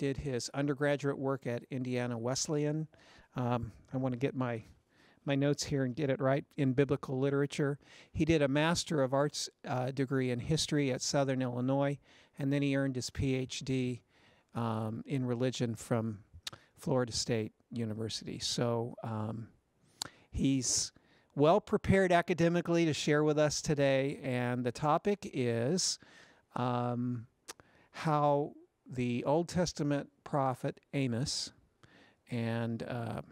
did his undergraduate work at Indiana Wesleyan. I want to get my notes here and get it right, in biblical literature. He did a Master of Arts degree in history at Southern Illinois, and then he earned his PhD in religion from Florida State University. So he's well prepared academically to share with us today, and the topic is how the Old Testament prophet Amos and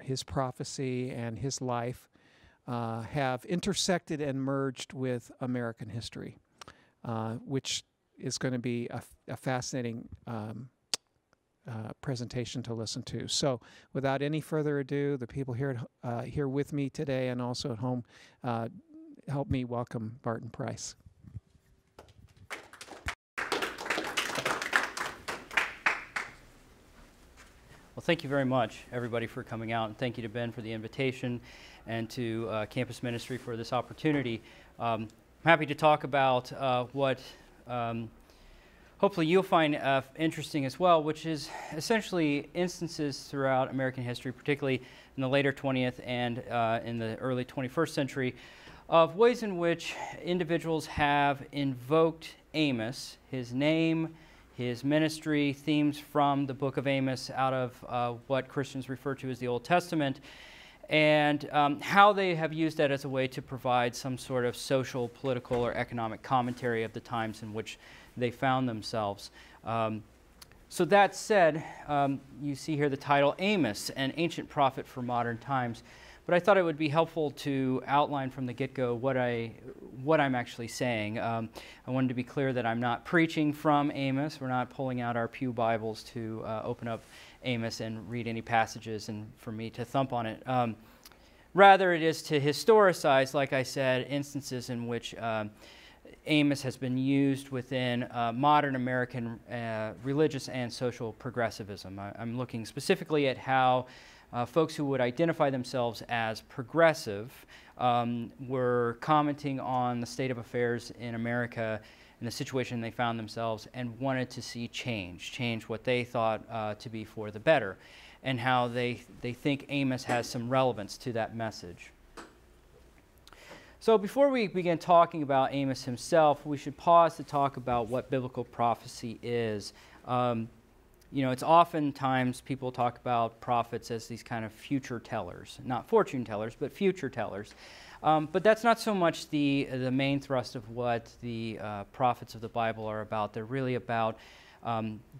his prophecy and his life have intersected and merged with American history, which is going to be a fascinating presentation to listen to. So without any further ado, the people here with me today and also at home, help me welcome Barton Price. Well, thank you very much, everybody, for coming out, and thank you to Ben for the invitation and to Campus Ministry for this opportunity. I'm happy to talk about what hopefully you'll find interesting as well, which is essentially instances throughout American history, particularly in the later 20th and in the early 21st century, of ways in which individuals have invoked Amos, his name, his ministry, themes from the book of Amos out of what Christians refer to as the Old Testament, and how they have used that as a way to provide some sort of social, political, or economic commentary of the times in which they found themselves. So that said, you see here the title, Amos, an ancient prophet for modern times. But I thought it would be helpful to outline from the get-go what I'm actually saying. I wanted to be clear that I'm not preaching from Amos. We're not pulling out our pew Bibles to open up Amos and read any passages and for me to thump on it. Rather, it is to historicize, like I said, instances in which Amos has been used within modern American religious and social progressivism. I'm looking specifically at how folks who would identify themselves as progressive were commenting on the state of affairs in America and the situation they found themselves and wanted to see change what they thought to be for the better, and how they think Amos has some relevance to that message. So before we begin talking about Amos himself, we should pause to talk about what biblical prophecy is. You know, it's oftentimes people talk about prophets as these kind of future tellers, not fortune tellers, but future tellers. But that's not so much the main thrust of what the prophets of the Bible are about. They're really about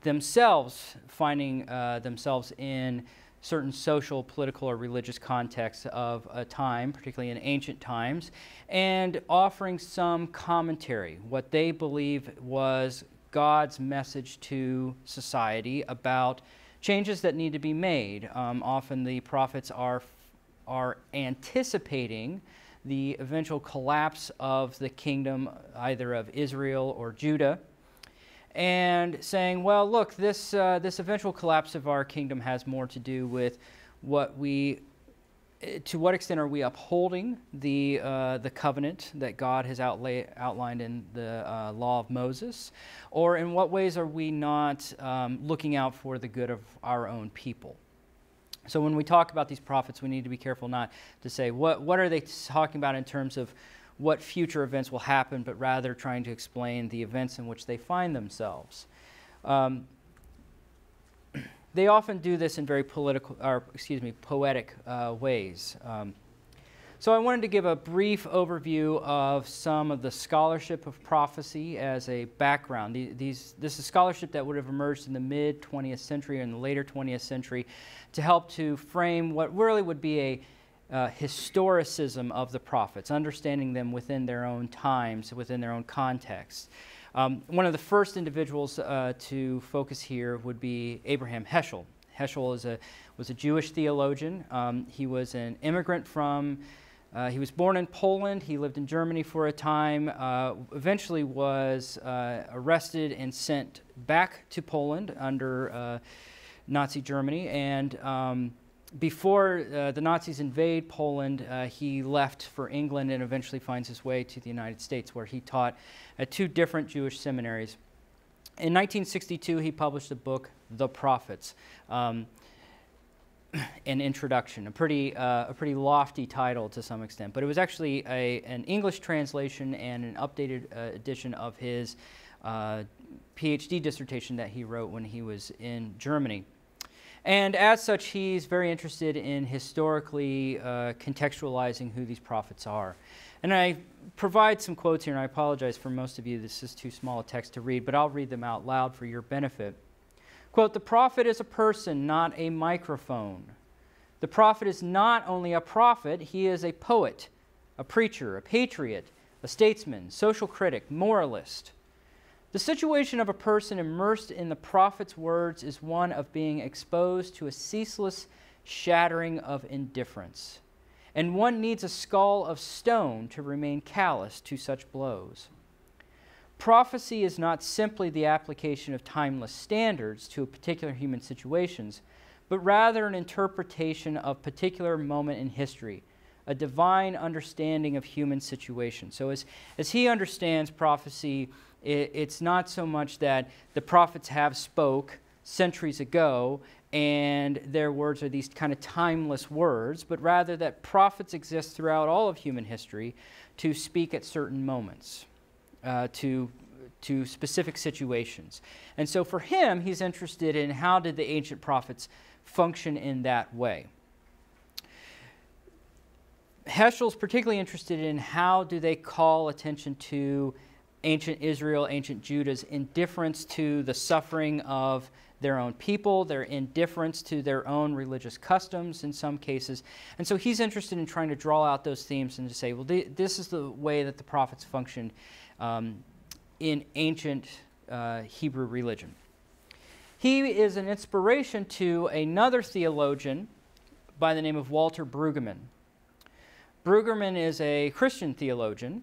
themselves finding themselves in certain social, political, or religious contexts of a time, particularly in ancient times, and offering some commentary, what they believe was God's message to society about changes that need to be made. Often the prophets are anticipating the eventual collapse of the kingdom, either of Israel or Judah, and saying, well, look, this eventual collapse of our kingdom has more to do with to what extent are we upholding the covenant that God has outlined in the law of Moses, or in what ways are we not looking out for the good of our own people? So when we talk about these prophets, we need to be careful not to say, what are they talking about in terms of what future events will happen, but rather trying to explain the events in which they find themselves. They often do this in very poetic ways. So I wanted to give a brief overview of some of the scholarship of prophecy as a background. This is scholarship that would have emerged in the mid-20th century and the later 20th century to help to frame what really would be a historicism of the prophets, understanding them within their own times, within their own context. One of the first individuals to focus here would be Abraham Heschel. Heschel was a Jewish theologian. He was an immigrant he was born in Poland. He lived in Germany for a time, eventually was arrested and sent back to Poland under Nazi Germany, and before the Nazis invade Poland, he left for England and eventually finds his way to the United States, where he taught at two different Jewish seminaries. In 1962, he published the book, The Prophets, an introduction, a pretty lofty title to some extent, but it was actually an English translation and an updated edition of his PhD dissertation that he wrote when he was in Germany. And as such, he's very interested in historically contextualizing who these prophets are. And I provide some quotes here, and I apologize for most of you, this is too small a text to read, but I'll read them out loud for your benefit. Quote, "The prophet is a person, not a microphone. The prophet is not only a prophet, he is a poet, a preacher, a patriot, a statesman, social critic, moralist. The situation of a person immersed in the prophet's words is one of being exposed to a ceaseless shattering of indifference. And one needs a skull of stone to remain callous to such blows. Prophecy is not simply the application of timeless standards to particular human situations, but rather an interpretation of particular moment in history, a divine understanding of human situations." So as he understands prophecy, it's not so much that the prophets have spoke centuries ago and their words are these kind of timeless words, but rather that prophets exist throughout all of human history to speak at certain moments, to specific situations. And so for him, he's interested in how did the ancient prophets function in that way. Heschel's particularly interested in how do they call attention to ancient Israel, ancient Judah's indifference to the suffering of their own people, their indifference to their own religious customs in some cases. And so he's interested in trying to draw out those themes and to say, well, this is the way that the prophets functioned in ancient Hebrew religion. He is an inspiration to another theologian by the name of Walter Brueggemann. Brueggemann is a Christian theologian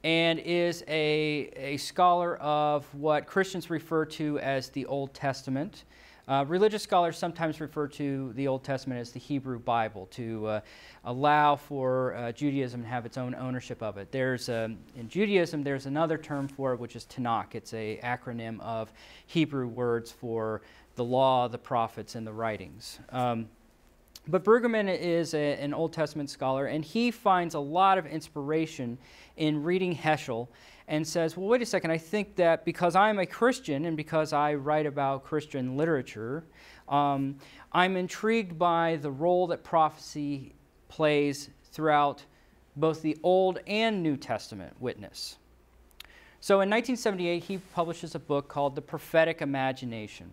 and is a scholar of what Christians refer to as the Old Testament. Religious scholars sometimes refer to the Old Testament as the Hebrew Bible to allow for Judaism to have its own ownership of it. In Judaism, there's another term for it, which is Tanakh. It's an acronym of Hebrew words for the law, the prophets, and the writings. But Brueggemann is an Old Testament scholar, and he finds a lot of inspiration in reading Heschel and says, well, wait a second, I think that because I'm a Christian and because I write about Christian literature, I'm intrigued by the role that prophecy plays throughout both the Old and New Testament witness. So in 1978, he publishes a book called The Prophetic Imagination,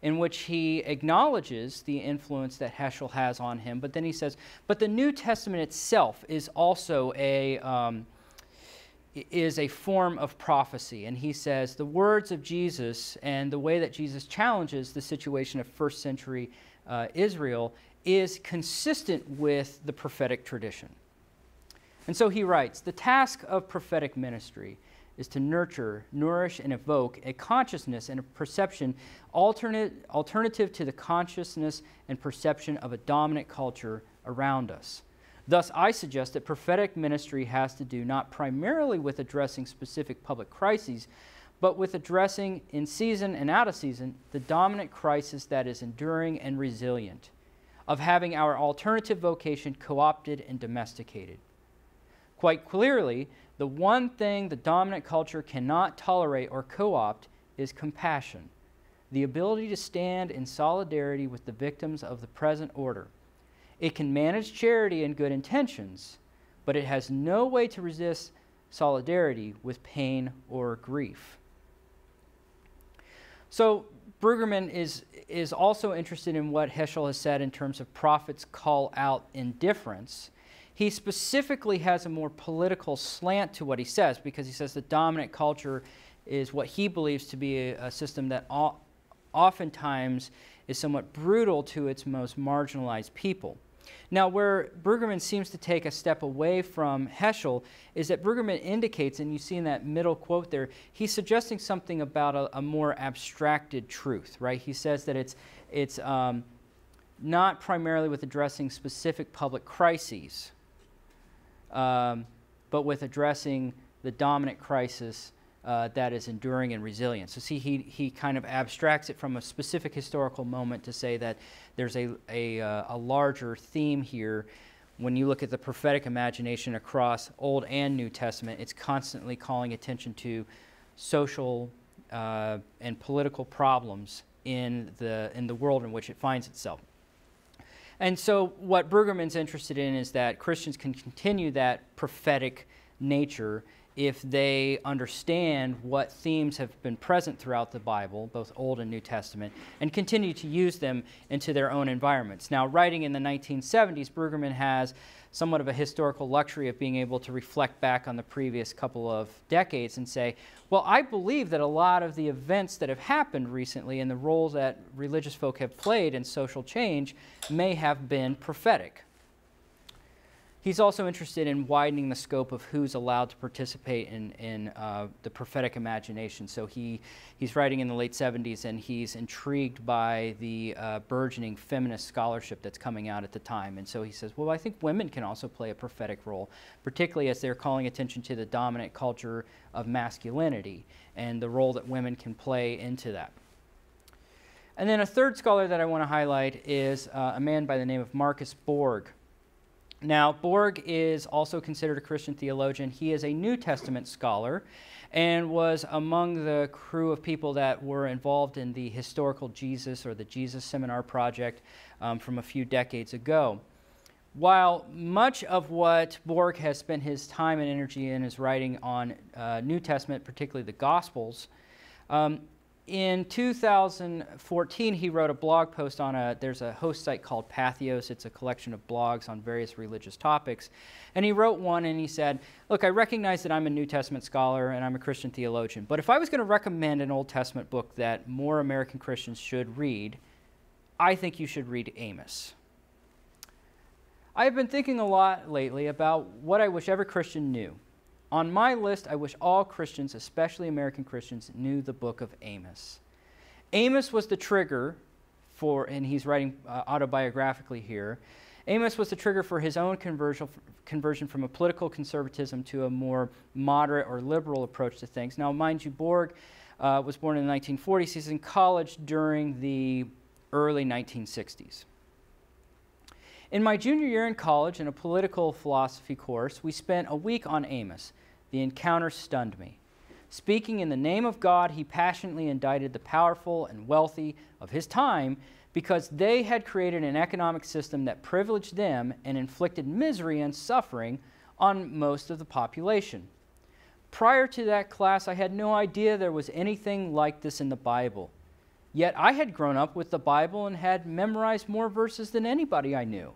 in which he acknowledges the influence that Heschel has on him, but then he says, but the New Testament itself is also a form of prophecy. And he says the words of Jesus and the way that Jesus challenges the situation of first century Israel is consistent with the prophetic tradition. And so he writes, the task of prophetic ministry is to nurture, nourish, and evoke a consciousness and a perception alternative to the consciousness and perception of a dominant culture around us. Thus, I suggest that prophetic ministry has to do not primarily with addressing specific public crises, but with addressing, in season and out of season, the dominant crisis that is enduring and resilient, of having our alternative vocation co-opted and domesticated. Quite clearly, the one thing the dominant culture cannot tolerate or co-opt is compassion, the ability to stand in solidarity with the victims of the present order. It can manage charity and good intentions, but it has no way to resist solidarity with pain or grief. So Brueggemann is also interested in what Heschel has said in terms of prophets call out indifference. He specifically has a more political slant to what he says, because he says the dominant culture is what he believes to be a system that oftentimes is somewhat brutal to its most marginalized people. Now, where Brueggemann seems to take a step away from Heschel is that Brueggemann indicates, and you see in that middle quote there, he's suggesting something about a more abstracted truth, right? He says that it's not primarily with addressing specific public crises, but with addressing the dominant crisis that is enduring and resilient. So see, he kind of abstracts it from a specific historical moment to say that there's a larger theme here. When you look at the prophetic imagination across Old and New Testament, it's constantly calling attention to social and political problems in the world in which it finds itself. And so what Brueggemann's interested in is that Christians can continue that prophetic nature if they understand what themes have been present throughout the Bible, both Old and New Testament, and continue to use them into their own environments. Now, writing in the 1970s, Brueggemann has somewhat of a historical luxury of being able to reflect back on the previous couple of decades and say, well, I believe that a lot of the events that have happened recently and the roles that religious folk have played in social change may have been prophetic. He's also interested in widening the scope of who's allowed to participate in the prophetic imagination. So he's writing in the late 70s, and he's intrigued by the burgeoning feminist scholarship that's coming out at the time. And so he says, well, I think women can also play a prophetic role, particularly as they're calling attention to the dominant culture of masculinity and the role that women can play into that. And then a third scholar that I want to highlight is a man by the name of Marcus Borg. Now, Borg is also considered a Christian theologian. He is a New Testament scholar and was among the crew of people that were involved in the Historical Jesus or the Jesus Seminar Project from a few decades ago. While much of what Borg has spent his time and energy in is writing on New Testament, particularly the Gospels, in 2014, he wrote a blog post on there's a host site called Patheos. It's a collection of blogs on various religious topics. And he wrote one and he said, look, I recognize that I'm a New Testament scholar and I'm a Christian theologian, but if I was going to recommend an Old Testament book that more American Christians should read, I think you should read Amos. I've been thinking a lot lately about what I wish every Christian knew. On my list, I wish all Christians, especially American Christians, knew the book of Amos. Amos was the trigger for, and he's writing autobiographically here, Amos was the trigger for his own conversion from a political conservatism to a more moderate or liberal approach to things. Now, mind you, Borg was born in the 1940s. He's in college during the early 1960s. In my junior year in college, in a political philosophy course, we spent a week on Amos. The encounter stunned me. Speaking in the name of God, he passionately indicted the powerful and wealthy of his time because they had created an economic system that privileged them and inflicted misery and suffering on most of the population. Prior to that class, I had no idea there was anything like this in the Bible. Yet I had grown up with the Bible and had memorized more verses than anybody I knew.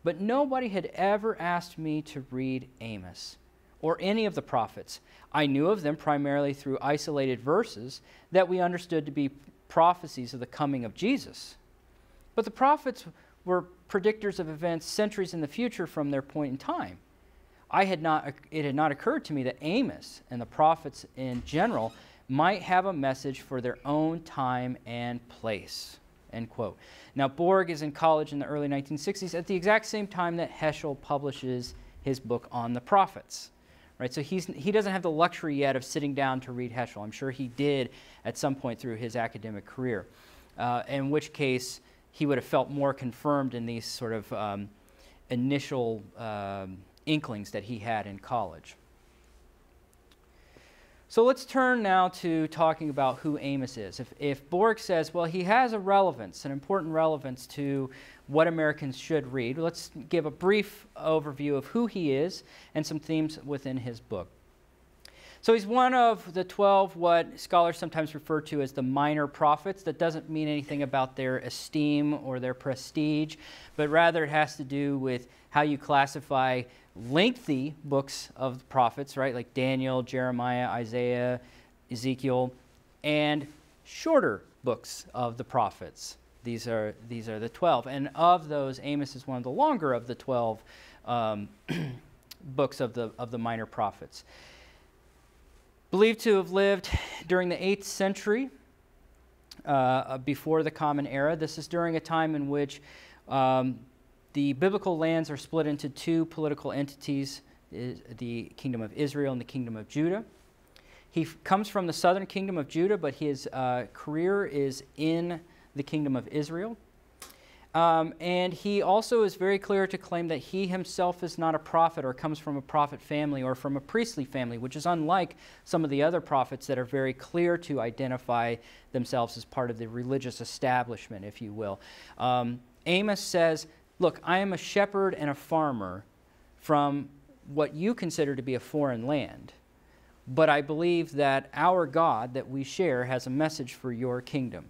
But nobody had ever asked me to read Amos or any of the prophets. I knew of them primarily through isolated verses that we understood to be prophecies of the coming of Jesus. But the prophets were predictors of events centuries in the future from their point in time. It had not occurred to me that Amos and the prophets in general might have a message for their own time and place. End quote. Now, Borg is in college in the early 1960s at the exact same time that Heschel publishes his book on the prophets. Right? So he doesn't have the luxury yet of sitting down to read Heschel. I'm sure he did at some point through his academic career, in which case he would have felt more confirmed in these sort of initial inklings that he had in college. So let's turn now to talking about who Amos is. If Borg says, well, he has a relevance, an important relevance to what Americans should read, let's give a brief overview of who he is and some themes within his book. So he's one of the 12 what scholars sometimes refer to as the minor prophets. That doesn't mean anything about their esteem or their prestige, but rather it has to do with how you classify lengthy books of the prophets, right, like Daniel, Jeremiah, Isaiah, Ezekiel, and shorter books of the prophets. These are the 12, and of those, Amos is one of the longer of the 12 books of the minor prophets. Believed to have lived during the 8th century, before the Common Era. This is during a time in which the biblical lands are split into two political entities, the Kingdom of Israel and the Kingdom of Judah. He comes from the southern kingdom of Judah, but his career is in the kingdom of Israel. And he also is very clear to claim that he himself is not a prophet or comes from a prophet family or from a priestly family, which is unlike some of the other prophets that are very clear to identify themselves as part of the religious establishment, if you will. Amos says, look, I am a shepherd and a farmer from what you consider to be a foreign land, but I believe that our God that we share has a message for your kingdom.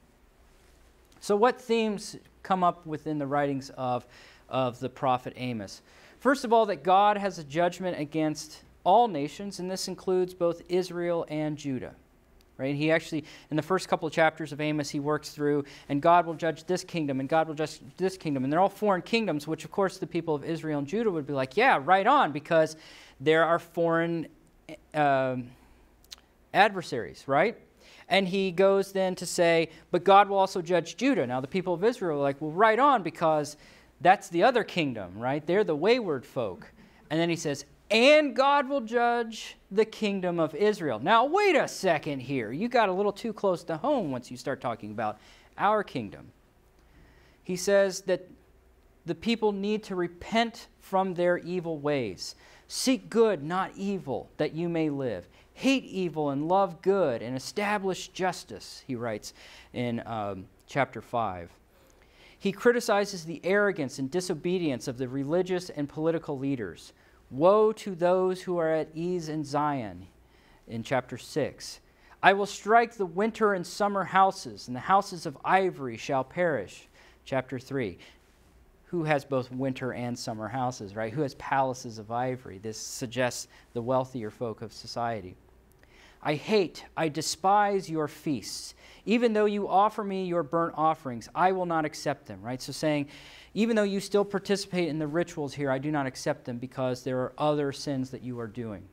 So what themes come up within the writings of the prophet Amos? First of all, that God has a judgment against all nations, and this includes both Israel and Judah. Right? He actually, in the first couple of chapters of Amos, he works through, and God will judge this kingdom, and God will judge this kingdom. And they're all foreign kingdoms, which of course the people of Israel and Judah would be like, yeah, right on, because there are foreign adversaries, right? And he goes then to say, but God will also judge Judah. Now the people of Israel are like, well, right on, because that's the other kingdom, right? They're the wayward folk. And then he says, and God will judge the kingdom of Israel. Now wait a second here. You got a little too close to home once you start talking about our kingdom. He says that the people need to repent from their evil ways. Seek good, not evil, that you may live. Hate evil and love good and establish justice, he writes in chapter 5. He criticizes the arrogance and disobedience of the religious and political leaders. Woe to those who are at ease in Zion, in chapter 6. I will strike the winter and summer houses, and the houses of ivory shall perish, chapter 3. Who has both winter and summer houses, right? Who has palaces of ivory? This suggests the wealthier folk of society. I despise your feasts. Even though you offer me your burnt offerings, I will not accept them, right? So saying, even though you still participate in the rituals here, I do not accept them because there are other sins that you are doing.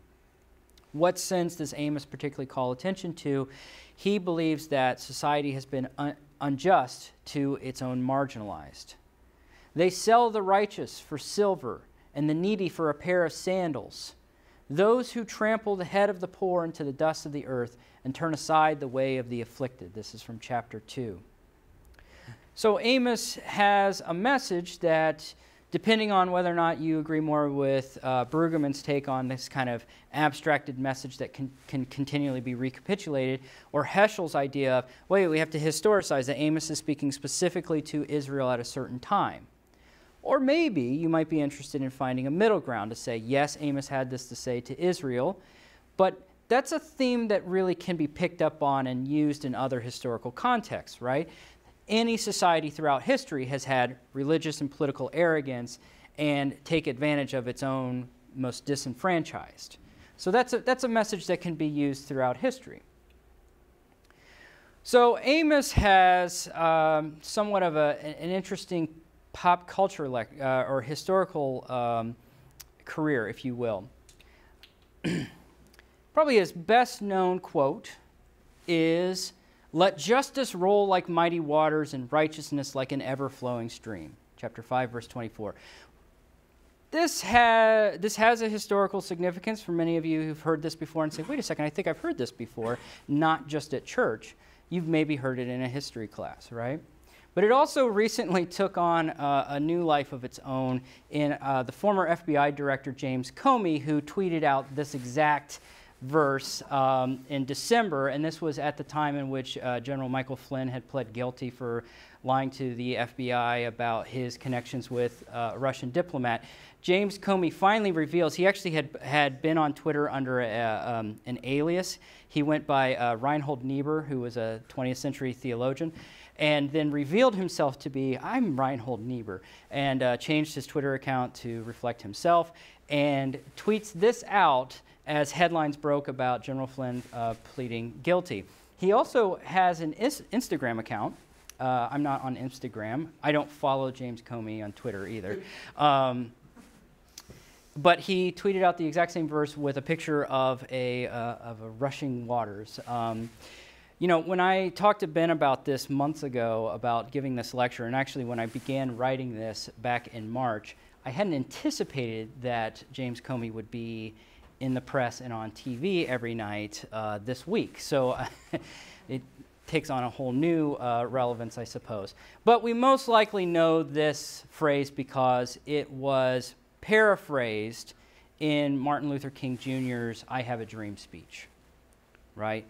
What sins does Amos particularly call attention to? He believes that society has been unjust to its own marginalized. They sell the righteous for silver and the needy for a pair of sandals. Those who trample the head of the poor into the dust of the earth and turn aside the way of the afflicted. This is from chapter 2. So Amos has a message that, depending on whether or not you agree more with Brueggemann's take on this kind of abstracted message that can continually be recapitulated, or Heschel's idea of, wait, we have to historicize that Amos is speaking specifically to Israel at a certain time. Or maybe you might be interested in finding a middle ground to say, yes, Amos had this to say to Israel, but that's a theme that really can be picked up on and used in other historical contexts, right? Any society throughout history has had religious and political arrogance and take advantage of its own most disenfranchised. So that's a message that can be used throughout history. So Amos has somewhat of an interesting pop culture or historical career, if you will. Probably his best known quote is, "Let justice roll like mighty waters and righteousness like an ever-flowing stream." Chapter 5, verse 24. This has a historical significance for many of you who've heard this before and say, wait a second, I think I've heard this before, not just at church. You've maybe heard it in a history class, right? But it also recently took on a new life of its own in the former FBI director, James Comey, who tweeted out this exact verse in December, and this was at the time in which General Michael Flynn had pled guilty for lying to the FBI about his connections with a Russian diplomat. James Comey finally reveals, he actually had been on Twitter under an alias. He went by Reinhold Niebuhr, who was a 20th century theologian, and then revealed himself to be, I'm Reinhold Niebuhr, and changed his Twitter account to reflect himself, and tweets this out as headlines broke about General Flynn pleading guilty. He also has an Instagram account. I'm not on Instagram. I don't follow James Comey on Twitter either. But he tweeted out the exact same verse with a picture of a rushing waters. You know, when I talked to Ben about this months ago, about giving this lecture, and actually when I began writing this back in March, I hadn't anticipated that James Comey would be in the press and on TV every night this week. So it takes on a whole new relevance, I suppose. But we most likely know this phrase because it was paraphrased in Martin Luther King Jr.'s I Have a Dream speech, right?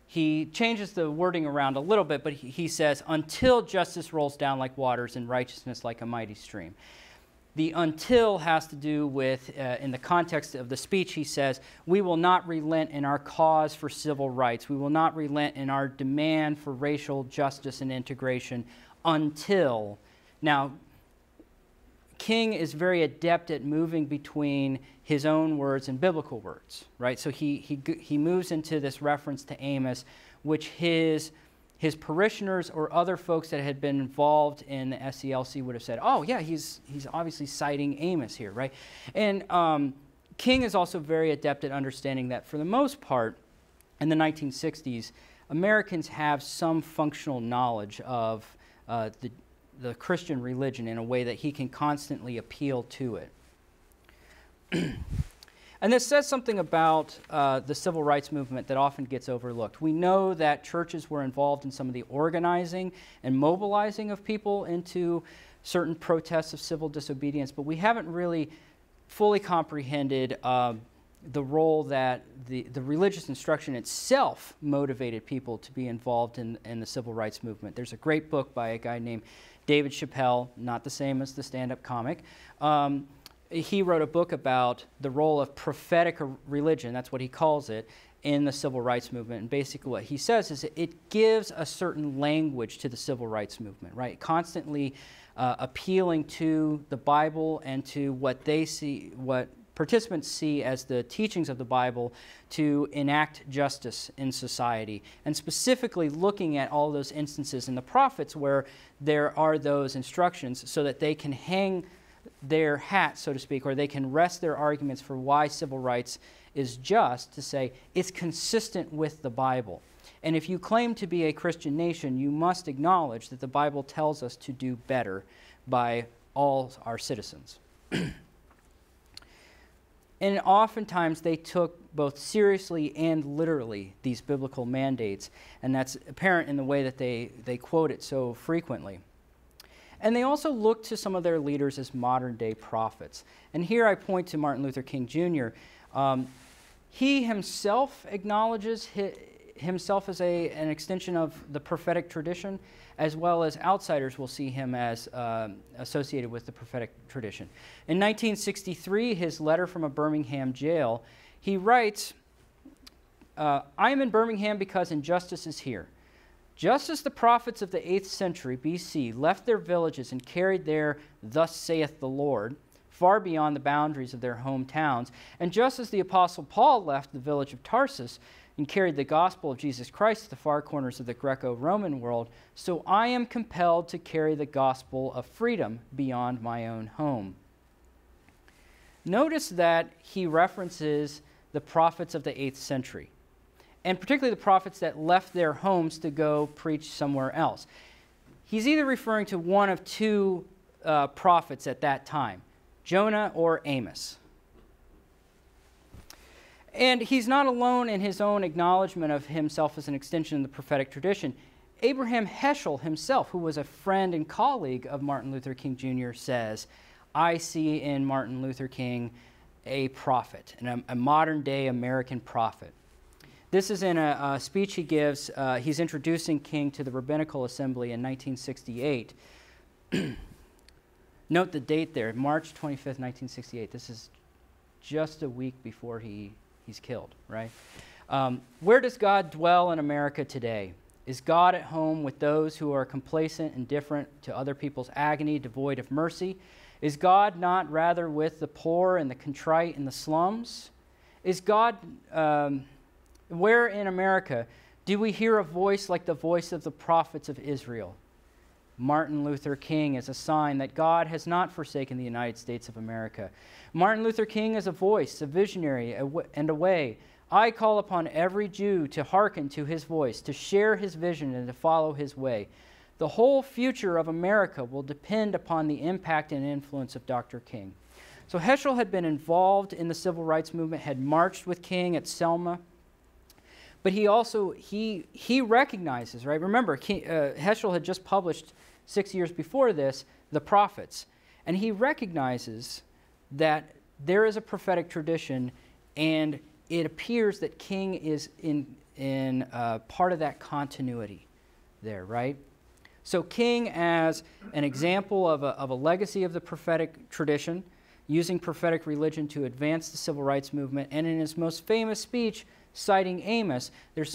He changes the wording around a little bit, but he says, until justice rolls down like waters and righteousness like a mighty stream. The until has to do with, in the context of the speech, he says, we will not relent in our cause for civil rights. We will not relent in our demand for racial justice and integration until. Now, King is very adept at moving between his own words and biblical words, right? So he moves into this reference to Amos, which his parishioners or other folks that had been involved in the SCLC would have said, oh yeah, he's obviously citing Amos here, right? And King is also very adept at understanding that for the most part, in the 1960s, Americans have some functional knowledge of the Christian religion in a way that he can constantly appeal to it. And this says something about the civil rights movement that often gets overlooked. We know that churches were involved in some of the organizing and mobilizing of people into certain protests of civil disobedience, but we haven't really fully comprehended the role that the religious instruction itself motivated people to be involved in the civil rights movement. There's a great book by a guy named David Chappelle, not the same as the stand-up comic. He wrote a book about the role of prophetic religion, that's what he calls it, in the civil rights movement. And basically what he says is it gives a certain language to the civil rights movement, right? Constantly appealing to the Bible and to what they see, what participants see as the teachings of the Bible to enact justice in society, and specifically looking at all those instances in the prophets where there are those instructions so that they can hang their hat, so to speak, or they can rest their arguments for why civil rights is just, to say it's consistent with the Bible. And if you claim to be a Christian nation, you must acknowledge that the Bible tells us to do better by all our citizens. And oftentimes they took both seriously and literally these biblical mandates, and that's apparent in the way that they quote it so frequently. And they also looked to some of their leaders as modern-day prophets. And here I point to Martin Luther King Jr. He himself acknowledges himself as an extension of the prophetic tradition, as well as outsiders will see him as associated with the prophetic tradition. In 1963, his letter from a Birmingham jail, he writes, I am in Birmingham because injustice is here. Just as the prophets of the 8th century BC left their villages and carried their "Thus saith the Lord" far beyond the boundaries of their hometowns, and just as the Apostle Paul left the village of Tarsus and carried the gospel of Jesus Christ to the far corners of the Greco-Roman world, so I am compelled to carry the gospel of freedom beyond my own home. Notice that he references the prophets of the 8th century, and particularly the prophets that left their homes to go preach somewhere else. He's either referring to one of two prophets at that time, Jonah or Amos. And he's not alone in his own acknowledgement of himself as an extension of the prophetic tradition. Abraham Heschel himself, who was a friend and colleague of Martin Luther King Jr., says, I see in Martin Luther King a prophet, and a modern-day American prophet. This is in a speech he gives. He's introducing King to the Rabbinical Assembly in 1968. Note the date there, March 25th, 1968. This is just a week before he's killed, right? Where does God dwell in America today? Is God at home with those who are complacent, indifferent to other people's agony, devoid of mercy? Is God not rather with the poor and the contrite in the slums? Is God... Where in America do we hear a voice like the voice of the prophets of Israel? Martin Luther King is a sign that God has not forsaken the United States of America. Martin Luther King is a voice, a visionary, and a way. I call upon every Jew to hearken to his voice, to share his vision, and to follow his way. The whole future of America will depend upon the impact and influence of Dr. King. So Heschel had been involved in the civil rights movement, had marched with King at Selma, but he also, he recognizes, right? Remember, Heschel had just published 6 years before this, The Prophets, and he recognizes that there is a prophetic tradition, and it appears that King is in part of that continuity there, right? So King as an example of a legacy of the prophetic tradition, using prophetic religion to advance the civil rights movement, and in his most famous speech, citing Amos, there's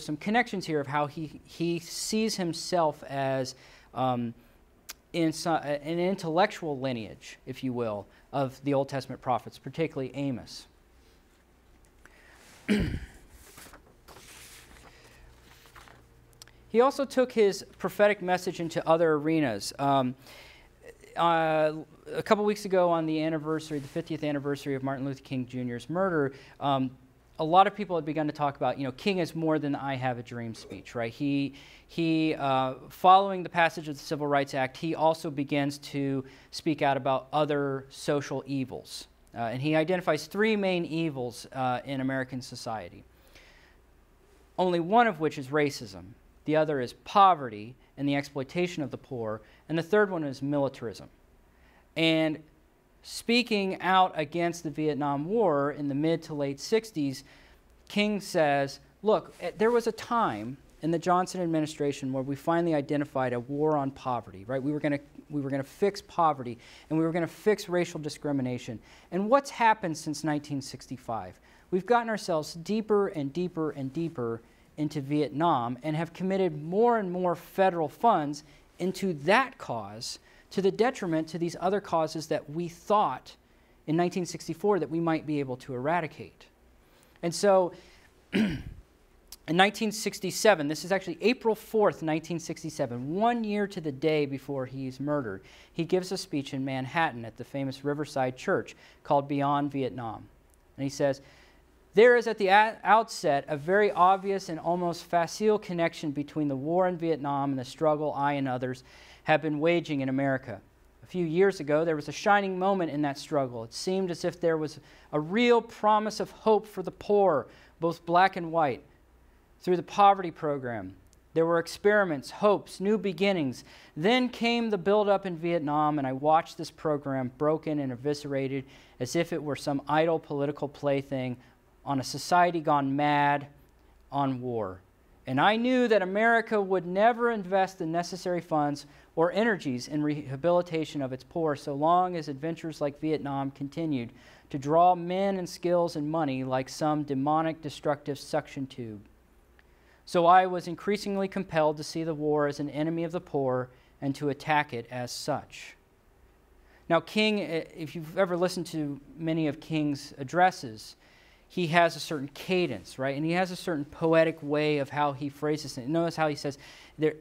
some connections here of how he sees himself as an intellectual lineage, if you will, of the Old Testament prophets, particularly Amos. He also took his prophetic message into other arenas. A couple weeks ago on the anniversary, the 50th anniversary of Martin Luther King Jr.'s murder, a lot of people had begun to talk about, King is more than I have a dream speech, right? He following the passage of the Civil Rights Act, he also begins to speak out about other social evils. And he identifies three main evils in American society, only one of which is racism. The other is poverty and the exploitation of the poor. And the third one is militarism. And speaking out against the Vietnam War in the mid to late 60s, King says, look, there was a time in the Johnson administration where we finally identified a war on poverty, right? We were going to fix poverty, and we were going to fix racial discrimination. And what's happened since 1965? We've gotten ourselves deeper and deeper and deeper into Vietnam and have committed more and more federal funds into that cause to the detriment to these other causes that we thought in 1964 that we might be able to eradicate. And so in 1967, this is actually April 4th, 1967, 1 year to the day before he's murdered, he gives a speech in Manhattan at the famous Riverside Church called Beyond Vietnam. And he says, there is at the outset a very obvious and almost facile connection between the war in Vietnam and the struggle I and others have been waging in America. A few years ago, there was a shining moment in that struggle. It seemed as if there was a real promise of hope for the poor, both black and white. Through the poverty program, there were experiments, hopes, new beginnings. Then came the buildup in Vietnam, and I watched this program broken and eviscerated as if it were some idle political plaything on a society gone mad on war. And I knew that America would never invest the necessary funds or energies in rehabilitation of its poor so long as adventures like Vietnam continued to draw men and skills and money like some demonic, destructive suction tube. So I was increasingly compelled to see the war as an enemy of the poor and to attack it as such. Now, King, if you've ever listened to many of King's addresses, he has a certain cadence, right? And he has a certain poetic way of how he phrases it. Notice how he says, there,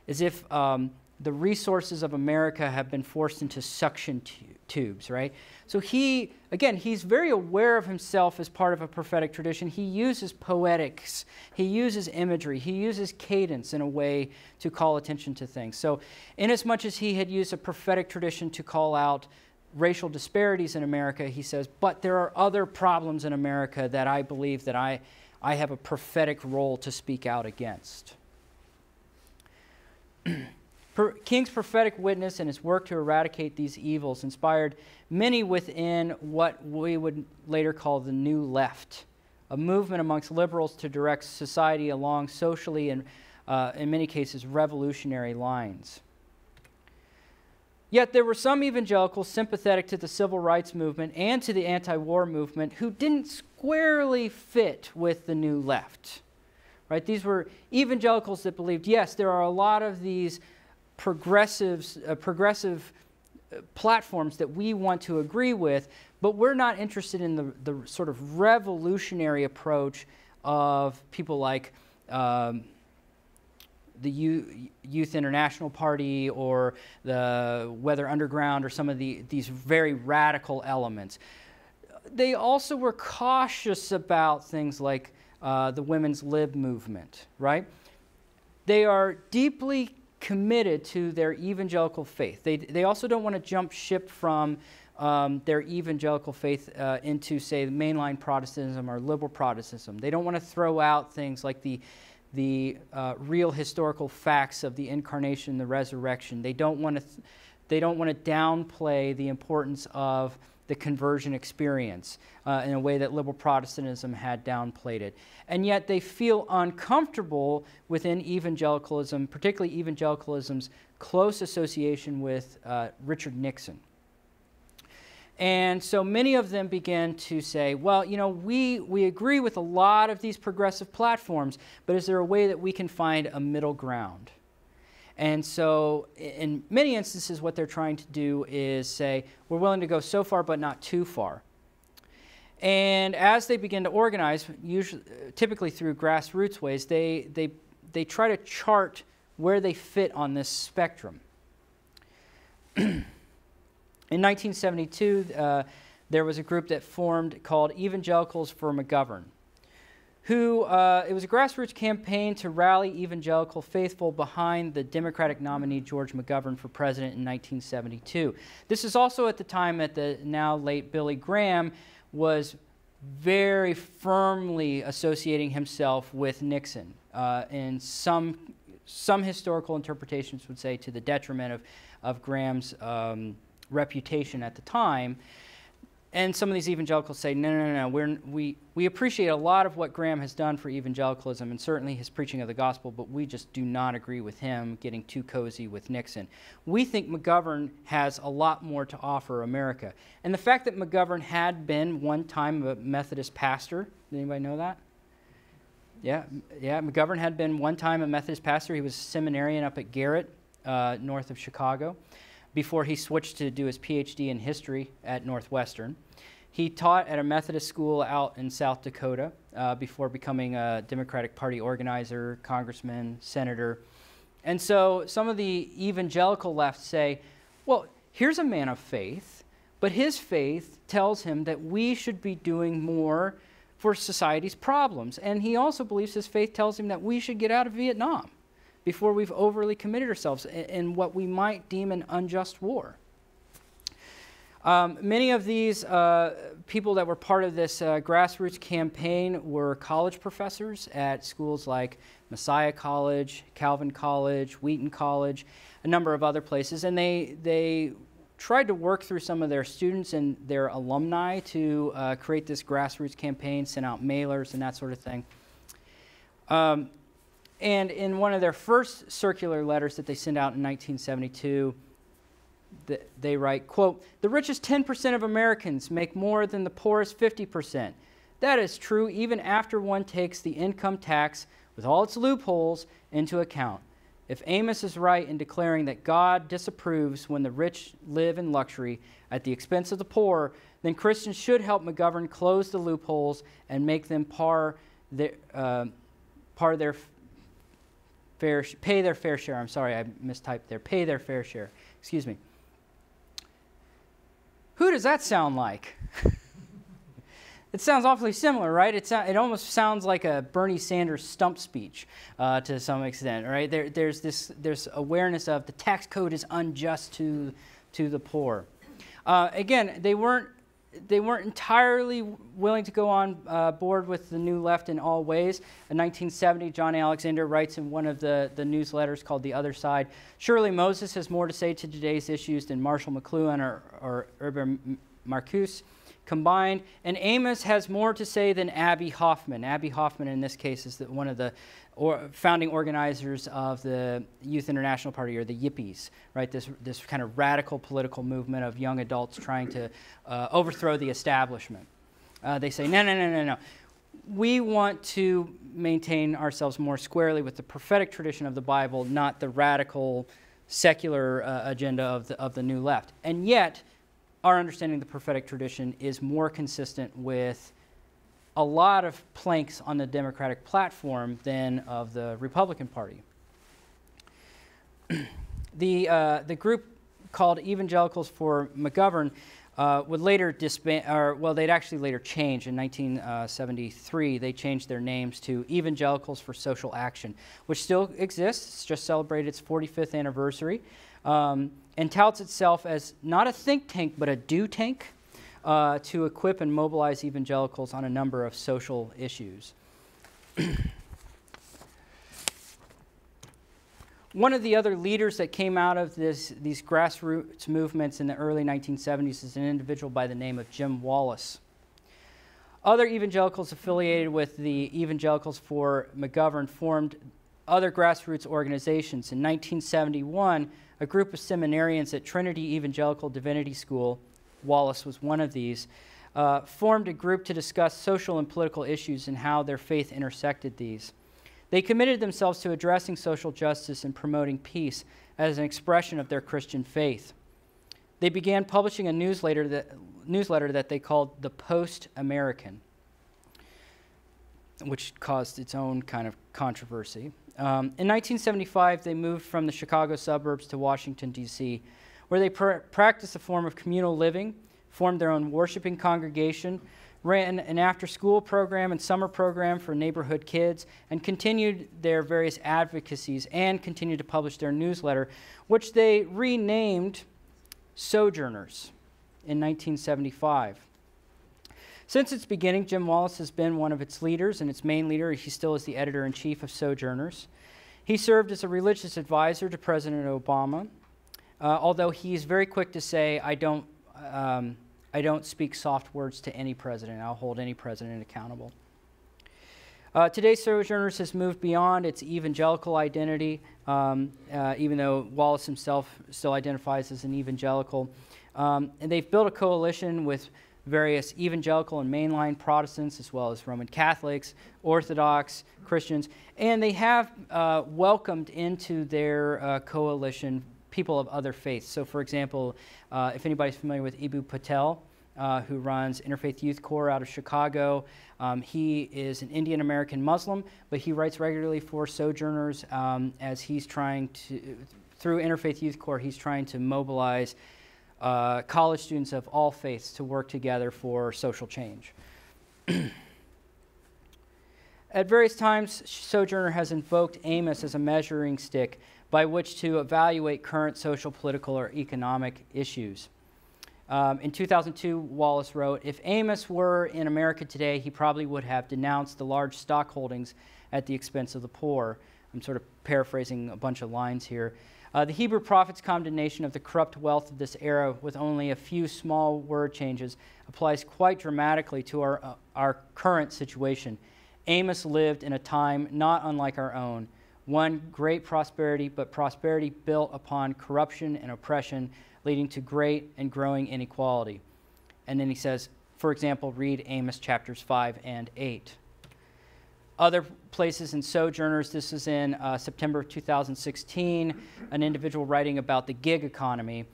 as if the resources of America have been forced into suction tubes, right? So he, again, he's very aware of himself as part of a prophetic tradition. He uses poetics, he uses imagery, he uses cadence in a way to call attention to things. So inasmuch as he had used a prophetic tradition to call out racial disparities in America, he says, but there are other problems in America that I believe that I have a prophetic role to speak out against. King's prophetic witness and his work to eradicate these evils inspired many within what we would later call the New Left, a movement amongst liberals to direct society along socially and, in many cases, revolutionary lines. Yet there were some evangelicals sympathetic to the civil rights movement and to the anti-war movement who didn't squarely fit with the New Left. Right? These were evangelicals that believed, yes, there are a lot of these progressive platforms that we want to agree with, but we're not interested in the sort of revolutionary approach of people like the Youth International Party or the Weather Underground or some of these very radical elements. They also were cautious about things like the women's lib movement, right? They are deeply committed to their evangelical faith. They also don't want to jump ship from their evangelical faith into, say, mainline Protestantism or liberal Protestantism. They don't want to throw out things like the real historical facts of the incarnation, the resurrection. They don't want to downplay the importance of the conversion experience in a way that liberal Protestantism had downplayed it. And yet they feel uncomfortable within evangelicalism, particularly evangelicalism's close association with Richard Nixon. And so many of them began to say, well, you know, we agree with a lot of these progressive platforms, but is there a way that we can find a middle ground? And so in many instances, what they're trying to do is say, we're willing to go so far, but not too far. And as they begin to organize, typically through grassroots ways, they try to chart where they fit on this spectrum. In 1972, there was a group that formed called Evangelicals for McGovern, who, it was a grassroots campaign to rally evangelical faithful behind the Democratic nominee George McGovern for president in 1972. This is also at the time that the now late Billy Graham was very firmly associating himself with Nixon, and some historical interpretations would say to the detriment of Graham's reputation at the time. And some of these evangelicals say, no, we appreciate a lot of what Graham has done for evangelicalism and certainly his preaching of the gospel, but we just do not agree with him getting too cozy with Nixon. We think McGovern has a lot more to offer America. And the fact that McGovern had been one time a Methodist pastor, did anybody know that? Yeah, McGovern had been one time a Methodist pastor. He was a seminarian up at Garrett, north of Chicago, before he switched to do his PhD in history at Northwestern. He taught at a Methodist school out in South Dakota before becoming a Democratic Party organizer, congressman, senator. And so some of the evangelical left say, well, here's a man of faith, but his faith tells him that we should be doing more for society's problems. And he also believes his faith tells him that we should get out of Vietnam before we've overly committed ourselves in what we might deem an unjust war. Many of these people that were part of this grassroots campaign were college professors at schools like Messiah College, Calvin College, Wheaton College, a number of other places, and they tried to work through some of their students and their alumni to create this grassroots campaign, send out mailers and that sort of thing. And in one of their first circular letters that they sent out in 1972, they write, quote, "The richest 10% of Americans make more than the poorest 50%. That is true even after one takes the income tax with all its loopholes into account. If Amos is right in declaring that God disapproves when the rich live in luxury at the expense of the poor, then Christians should help McGovern close the loopholes and make them pay their fair share. I'm sorry, I mistyped there. Pay their fair share. Excuse me. Who does that sound like? It sounds awfully similar, right? It almost sounds like a Bernie Sanders stump speech to some extent, right? There's awareness of the tax code is unjust to the poor. Again, they weren't entirely willing to go on board with the New Left in all ways. In 1970, John Alexander writes in one of the newsletters called The Other Side, "Surely Moses has more to say to today's issues than Marshall McLuhan or Urban Marcuse combined, and Amos has more to say than Abby Hoffman." Abby Hoffman, in this case, is one of the founding organizers of the Youth International Party, or the Yippies, right? This kind of radical political movement of young adults trying to overthrow the establishment. They say, no. We want to maintain ourselves more squarely with the prophetic tradition of the Bible, not the radical secular agenda of the New Left. And yet, our understanding of the prophetic tradition is more consistent with a lot of planks on the Democratic platform than of the Republican Party. The group called Evangelicals for McGovern would later disband, or well, they'd actually later change. In 1973, they changed their names to Evangelicals for Social Action, which still exists. It's just celebrated its 45th anniversary, and touts itself as not a think tank, but a do tank to equip and mobilize evangelicals on a number of social issues. One of the other leaders that came out of these grassroots movements in the early 1970s is an individual by the name of Jim Wallace. Other evangelicals affiliated with the Evangelicals for McGovern formed other grassroots organizations. In 1971, a group of seminarians at Trinity Evangelical Divinity School, Wallace was one of these, formed a group to discuss social and political issues and how their faith intersected these. They committed themselves to addressing social justice and promoting peace as an expression of their Christian faith. They began publishing a newsletter that they called the Post-American, which caused its own kind of controversy. In 1975, they moved from the Chicago suburbs to Washington, D.C., where they practiced a form of communal living, formed their own worshiping congregation, ran an after-school program and summer program for neighborhood kids, and continued their various advocacies and continued to publish their newsletter, which they renamed Sojourners in 1975. Since its beginning, Jim Wallace has been one of its leaders, and its main leader. He still is the editor-in-chief of Sojourners. He served as a religious advisor to President Obama, although he's very quick to say, I don't speak soft words to any president. I'll hold any president accountable. Today, Sojourners has moved beyond its evangelical identity, even though Wallace himself still identifies as an evangelical. And they've built a coalition with various evangelical and mainline Protestants, as well as Roman Catholics, Orthodox Christians, and they have welcomed into their coalition people of other faiths. So, for example, if anybody's familiar with Ibu Patel, who runs Interfaith Youth Corps out of Chicago, he is an Indian American Muslim, but he writes regularly for Sojourners as he's trying to, through Interfaith Youth Corps, he's trying to mobilize college students of all faiths to work together for social change. At various times, Sojourner has invoked Amos as a measuring stick by which to evaluate current social, political, or economic issues. In 2002, Wallace wrote, "If Amos were in America today, he probably would have denounced the large stock holdings at the expense of the poor." I'm sort of paraphrasing a bunch of lines here. The Hebrew prophet's condemnation of the corrupt wealth of this era, with only a few small word changes, applies quite dramatically to our current situation. Amos lived in a time not unlike our own, one great prosperity, but prosperity built upon corruption and oppression, leading to great and growing inequality. And then he says, for example, read Amos chapters 5 and 8. Other places in Sojourners, this is in September of 2016, an individual writing about the gig economy.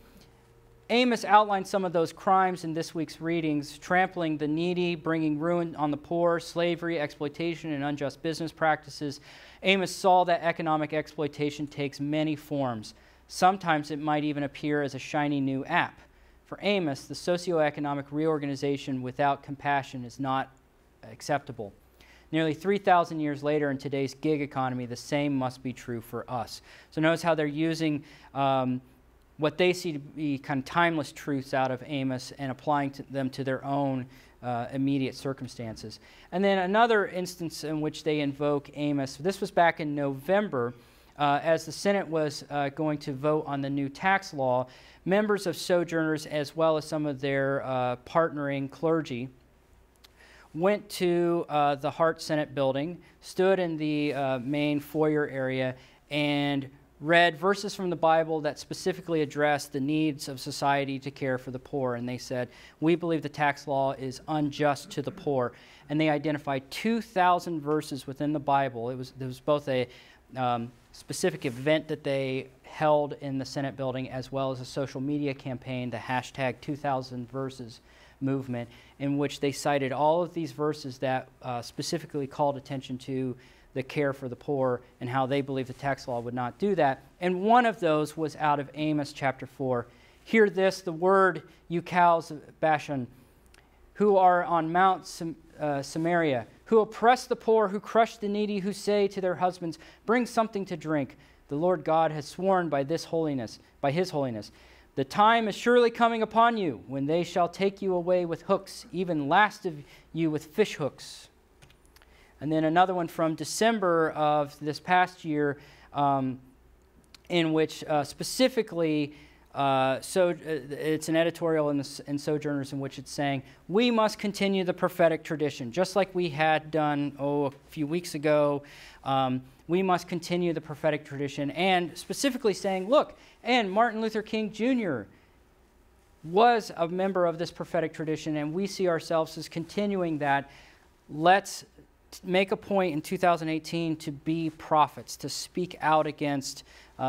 Amos outlined some of those crimes in this week's readings: trampling the needy, bringing ruin on the poor, slavery, exploitation, and unjust business practices. Amos saw that economic exploitation takes many forms. Sometimes it might even appear as a shiny new app. For Amos, the socioeconomic reorganization without compassion is not acceptable. Nearly 3,000 years later, in today's gig economy, the same must be true for us. So notice how they're using what they see to be kind of timeless truths out of Amos and applying them to their own immediate circumstances. And then another instance in which they invoke Amos, this was back in November, as the Senate was going to vote on the new tax law. Members of Sojourners, as well as some of their partnering clergy, went to the Hart Senate building, stood in the main foyer area, and read verses from the Bible that specifically addressed the needs of society to care for the poor. And they said, "We believe the tax law is unjust to the poor." And they identified 2,000 verses within the Bible. There was both a specific event that they held in the Senate building, as well as a social media campaign, the hashtag 2000 Verses movement, in which they cited all of these verses that specifically called attention to the care for the poor and how they believe the tax law would not do that. And one of those was out of Amos chapter 4. Hear this, the word, you cows of Bashan, who are on Mount Samaria, who oppress the poor, who crush the needy, who say to their husbands, bring something to drink. The Lord God has sworn by his holiness, the time is surely coming upon you when they shall take you away with hooks, even last of you with fish hooks. And then another one from December of this past year, in which specifically, it's an editorial in Sojourners in which it's saying, we must continue the prophetic tradition, just like we had done, a few weeks ago. We must continue the prophetic tradition, and specifically saying, look, and Martin Luther King Jr. was a member of this prophetic tradition, and we see ourselves as continuing that. Let's make a point in 2018 to be prophets, to speak out against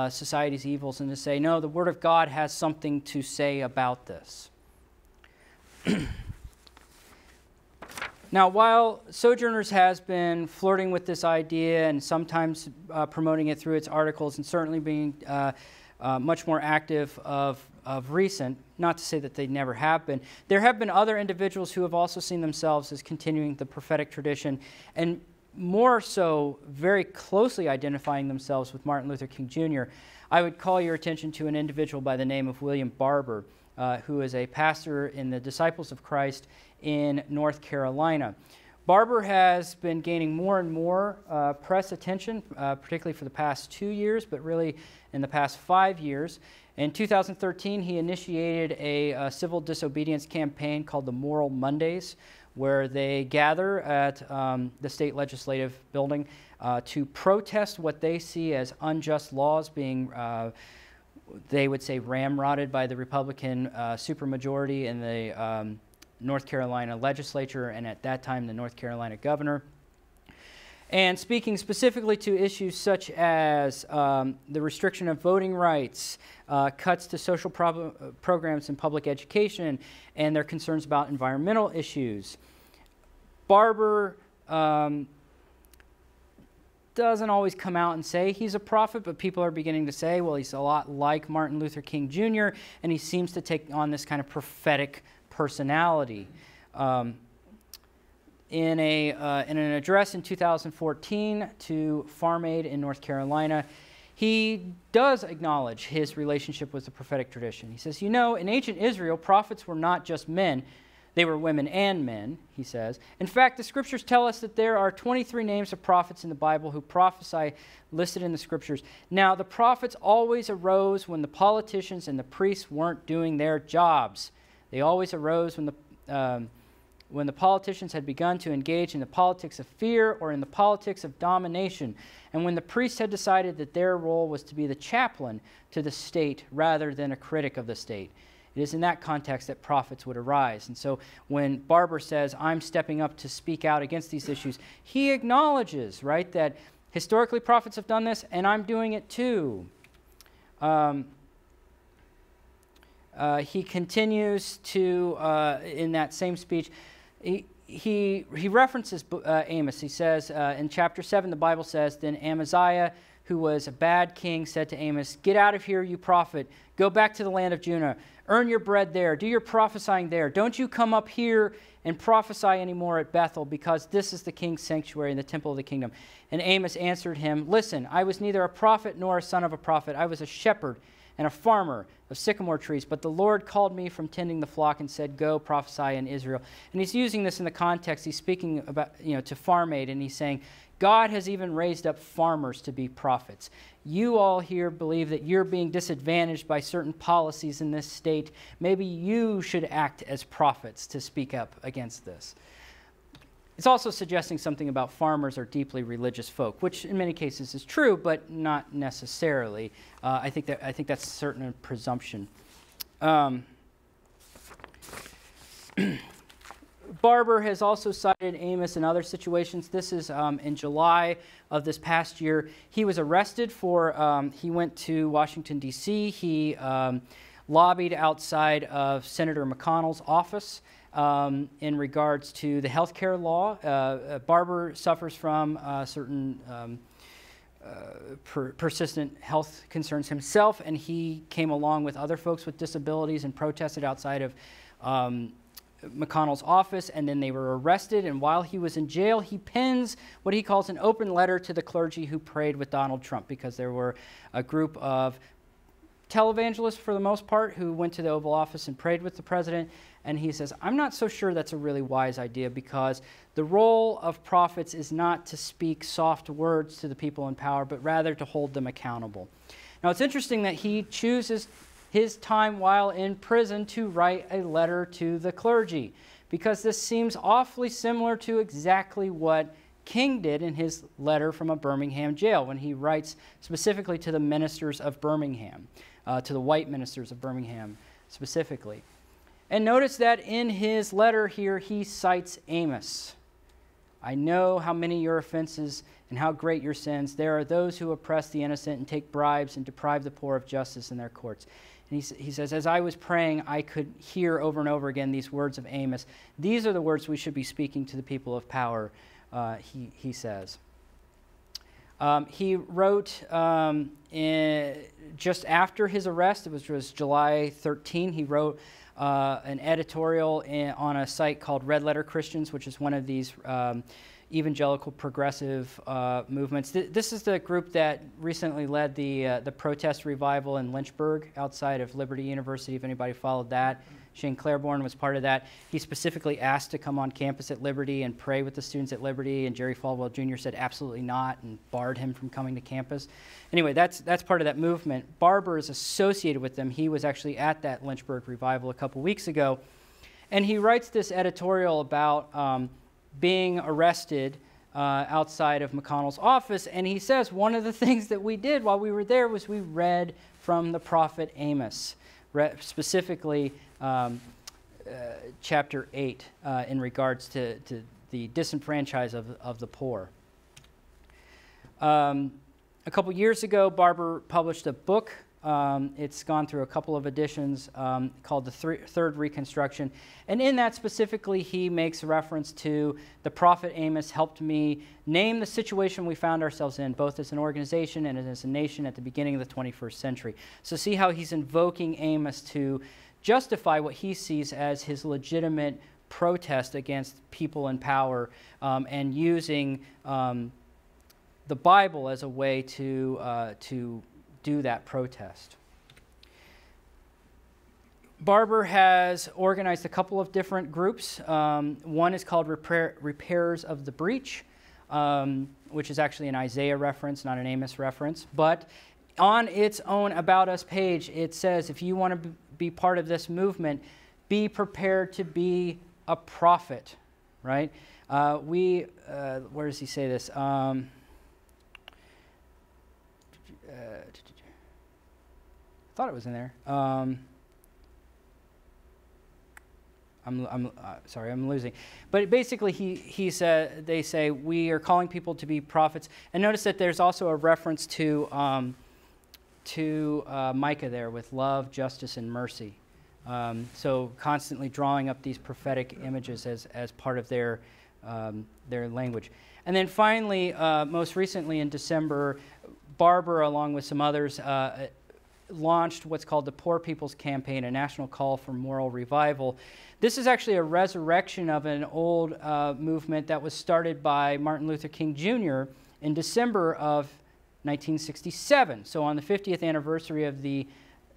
society's evils, and to say, no, the Word of God has something to say about this. Now, while Sojourners has been flirting with this idea and sometimes promoting it through its articles and certainly being much more active of recent, not to say that they never have been, there have been other individuals who have also seen themselves as continuing the prophetic tradition and more so very closely identifying themselves with Martin Luther King Jr. I would call your attention to an individual by the name of William Barber, who is a pastor in the Disciples of Christ in North Carolina. Barber has been gaining more and more press attention, particularly for the past 2 years, but really in the past 5 years. In 2013, he initiated a civil disobedience campaign called the Moral Mondays, where they gather at the state legislative building to protest what they see as unjust laws being, they would say, ramrodded by the Republican supermajority in the North Carolina legislature, and at that time the North Carolina governor. And speaking specifically to issues such as the restriction of voting rights, cuts to social programs in public education, and their concerns about environmental issues. Barber doesn't always come out and say he's a prophet, but people are beginning to say, well, he's a lot like Martin Luther King Jr., and he seems to take on this kind of prophetic personality. In an address in 2014 to Farm Aid in North Carolina, he does acknowledge his relationship with the prophetic tradition. He says, you know, in ancient Israel, prophets were not just men, they were women and men, he says. In fact, the scriptures tell us that there are 23 names of prophets in the Bible who prophesy listed in the scriptures. Now, the prophets always arose when the politicians and the priests weren't doing their jobs. They always arose when the politicians had begun to engage in the politics of fear or in the politics of domination, and when the priests had decided that their role was to be the chaplain to the state rather than a critic of the state. It is in that context that prophets would arise. And so when Barber says, I'm stepping up to speak out against these issues, he acknowledges, right, that historically prophets have done this, and I'm doing it too. He continues to, in that same speech, he references Amos. He says in chapter 7, the Bible says, then Amaziah, who was a bad king, said to Amos, get out of here, you prophet. Go back to the land of Judah. Earn your bread there. Do your prophesying there. Don't you come up here and prophesy anymore at Bethel, because this is the king's sanctuary and the temple of the kingdom. And Amos answered him, listen, I was neither a prophet nor a son of a prophet. I was a shepherd and a farmer of sycamore trees, but the Lord called me from tending the flock and said, go prophesy in Israel. And he's using this in the context, he's speaking about, to Farm Aid, and he's saying, God has even raised up farmers to be prophets. You all here believe that you're being disadvantaged by certain policies in this state. Maybe you should act as prophets to speak up against this. It's also suggesting something about farmers are deeply religious folk, which in many cases is true, but not necessarily. I think that's a certain presumption. Barber has also cited Amos in other situations. This is in July of this past year. He was arrested for, he went to Washington, D.C. He lobbied outside of Senator McConnell's office in regards to the health care law. Barber suffers from certain persistent health concerns himself, and he came along with other folks with disabilities and protested outside of McConnell's office, and then they were arrested. And while he was in jail, he pens what he calls an open letter to the clergy who prayed with Donald Trump, because there were a group of televangelists, for the most part, who went to the Oval Office and prayed with the president. And he says, I'm not so sure that's a really wise idea, because the role of prophets is not to speak soft words to the people in power, but rather to hold them accountable. Now, it's interesting that he chooses his time while in prison to write a letter to the clergy, because this seems awfully similar to exactly what King did in his letter from a Birmingham jail, when he writes specifically to the ministers of Birmingham, to the white ministers of Birmingham specifically. And notice that in his letter here, he cites Amos. I know how many your offenses and how great your sins. There are those who oppress the innocent and take bribes and deprive the poor of justice in their courts. And he says, as I was praying, I could hear over and over again these words of Amos. These are the words we should be speaking to the people of power, he says. He wrote just after his arrest, it was July 13, he wrote an editorial on a site called Red Letter Christians, which is one of these evangelical progressive movements. This is the group that recently led the protest revival in Lynchburg outside of Liberty University, if anybody followed that. Shane Claiborne was part of that. He specifically asked to come on campus at Liberty and pray with the students at Liberty, and Jerry Falwell Jr. said absolutely not and barred him from coming to campus. Anyway, that's part of that movement. Barber is associated with them. He was actually at that Lynchburg revival a couple weeks ago, and he writes this editorial about being arrested outside of McConnell's office, and he says one of the things that we did while we were there was we read from the prophet Amos, specifically chapter 8 in regards to the disenfranchised of the poor. A couple years ago, Barber published a book. It's gone through a couple of editions called The Third Reconstruction. And in that specifically, he makes reference to the prophet Amos helped me name the situation we found ourselves in, both as an organization and as a nation at the beginning of the 21st century. So see how he's invoking Amos to justify what he sees as his legitimate protest against people in power, and using the Bible as a way to do that protest. Barber has organized a couple of different groups. One is called Repairers of the Breach, which is actually an Isaiah reference, not an Amos reference. But on its own About Us page, it says, if you want to be part of this movement, be prepared to be a prophet, right? Where does he say this? I thought it was in there. Sorry, I'm losing. But basically, he said, they say, we are calling people to be prophets. And notice that there's also a reference to Micah there with love, justice, and mercy. So constantly drawing up these prophetic images as part of their language. And then finally, most recently in December, Barber, along with some others, launched what's called the Poor People's Campaign, a national call for moral revival. This is actually a resurrection of an old movement that was started by Martin Luther King Jr. in December of 1967. So on the 50th anniversary of the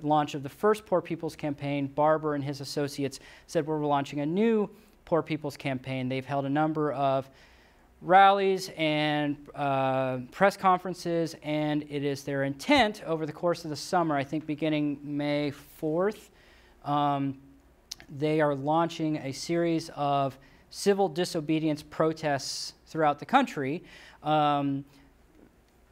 launch of the first Poor People's Campaign, Barber and his associates said, we're launching a new Poor People's Campaign. They've held a number of rallies and press conferences, and it is their intent over the course of the summer, I think beginning May 4th, they are launching a series of civil disobedience protests throughout the country,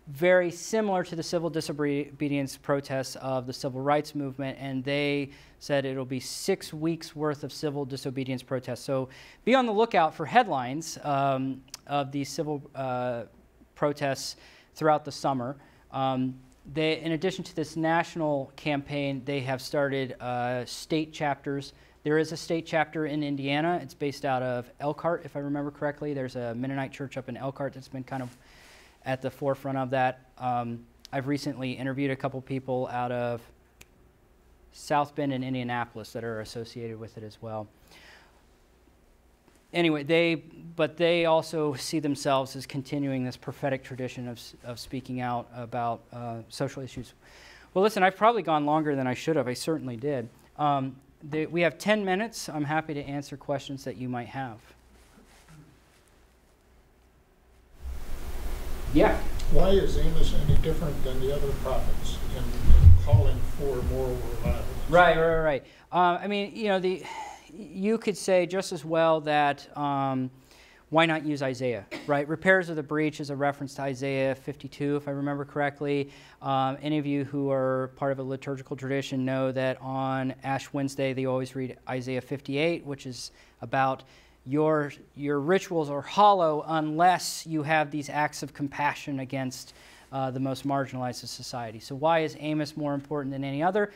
very similar to the civil disobedience protests of the civil rights movement, and they said it'll be 6 weeks worth of civil disobedience protests. So be on the lookout for headlines of these civil protests throughout the summer. In addition to this national campaign, they have started state chapters. There is a state chapter in Indiana. It's based out of Elkhart, if I remember correctly. There's a Mennonite church up in Elkhart that's been kind of at the forefront of that. I've recently interviewed a couple people out of South Bend and Indianapolis that are associated with it as well. Anyway, they also see themselves as continuing this prophetic tradition of speaking out about social issues. Well, listen, I've probably gone longer than I should have. I certainly did. We have 10 minutes. I'm happy to answer questions that you might have. Yeah. Why is Amos any different than the other prophets in calling for moral revival? Right. I mean, you could say just as well that why not use Isaiah, right? Repairs of the breach is a reference to Isaiah 52, if I remember correctly. Any of you who are part of a liturgical tradition know that on Ash Wednesday they always read Isaiah 58, which is about your rituals are hollow unless you have these acts of compassion against the most marginalized of society. So why is Amos more important than any other?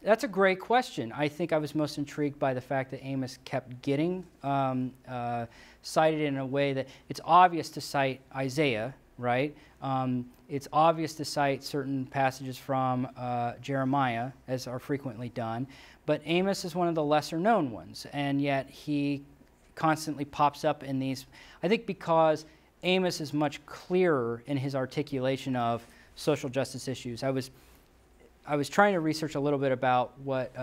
That's a great question. I think I was most intrigued by the fact that Amos kept getting cited in a way that it's obvious to cite Isaiah, right? It's obvious to cite certain passages from Jeremiah, as are frequently done, but Amos is one of the lesser known ones, and yet he constantly pops up in these, I think because Amos is much clearer in his articulation of social justice issues. I was trying to research a little bit about what